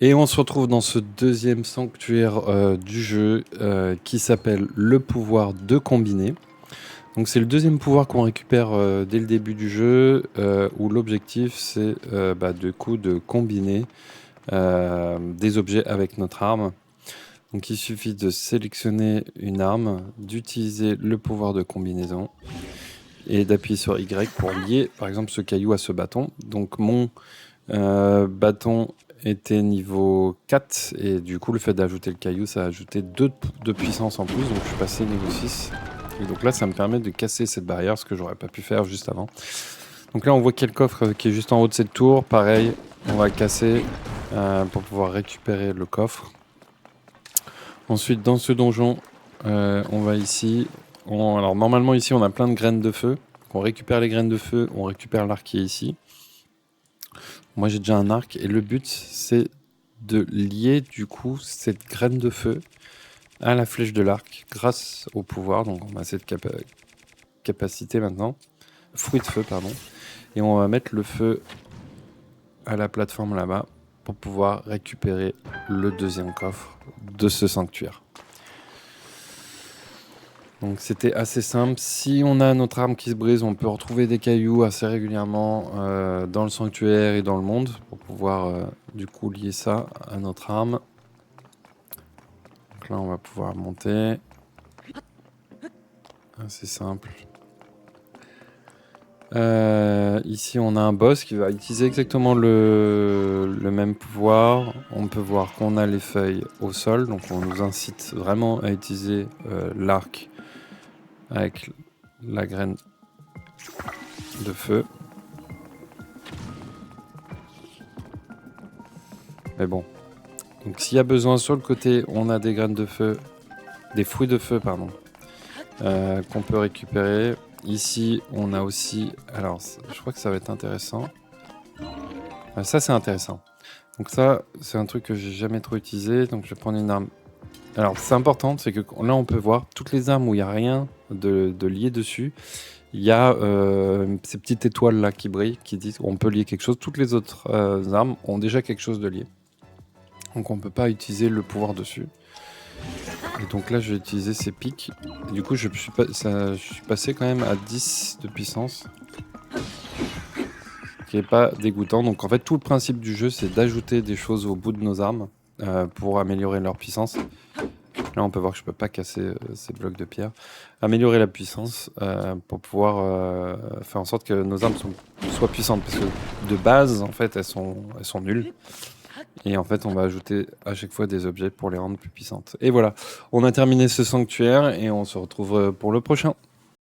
Et on se retrouve dans ce deuxième sanctuaire du jeu qui s'appelle le pouvoir de combiner. Donc c'est le deuxième pouvoir qu'on récupère dès le début du jeu où l'objectif c'est du coup de combiner des objets avec notre arme. Donc il suffit de sélectionner une arme, d'utiliser le pouvoir de combinaison et d'appuyer sur Y pour lier par exemple ce caillou à ce bâton. Donc mon bâton était niveau 4 et du coup le fait d'ajouter le caillou ça a ajouté 2 de puissance en plus, donc je suis passé niveau 6 et donc là ça me permet de casser cette barrière, ce que j'aurais pas pu faire juste avant. Donc là on voit quel coffre qui est juste en haut de cette tour, pareil on va le casser pour pouvoir récupérer le coffre. Ensuite dans ce donjon on va ici, alors normalement ici on a plein de graines de feu, on récupère les graines de feu, on récupère l'arc qui est ici. Moi j'ai déjà un arc et le but c'est de lier du coup cette graine de feu à la flèche de l'arc grâce au pouvoir. Donc on a cette capacité maintenant, fruit de feu pardon, et on va mettre le feu à la plateforme là-bas pour pouvoir récupérer le deuxième coffre de ce sanctuaire. Donc c'était assez simple. Si on a notre arme qui se brise, on peut retrouver des cailloux assez régulièrement dans le sanctuaire et dans le monde pour pouvoir du coup lier ça à notre arme. Donc là on va pouvoir monter. C'est simple. Ici on a un boss qui va utiliser exactement le même pouvoir. On peut voir qu'on a les feuilles au sol, donc on nous incite vraiment à utiliser l'arc avec la graine de feu. Mais bon, donc s'il y a besoin sur le côté, on a des graines de feu, des fruits de feu pardon, qu'on peut récupérer. Ici on a aussi, alors je crois que ça va être intéressant. Ça c'est intéressant. Donc ça c'est un truc que j'ai jamais trop utilisé, donc je vais prendre une arme. Alors c'est important, c'est que là on peut voir toutes les armes où il n'y a rien de lié dessus. Il y a ces petites étoiles là qui brillent, qui disent qu'on peut lier quelque chose. Toutes les autres armes ont déjà quelque chose de lié. Donc on peut pas utiliser le pouvoir dessus. Et donc là je vais utiliser ces pics. Et du coup je suis passé quand même à 10 de puissance. Ce qui est pas dégoûtant. Donc en fait tout le principe du jeu c'est d'ajouter des choses au bout de nos armes pour améliorer leur puissance. Là on peut voir que je peux pas casser ces blocs de pierre. Améliorer la puissance pour pouvoir faire en sorte que nos armes soient puissantes. Parce que de base en fait elles sont nulles. Et en fait, on va ajouter à chaque fois des objets pour les rendre plus puissantes. Et voilà, on a terminé ce sanctuaire et on se retrouve pour le prochain.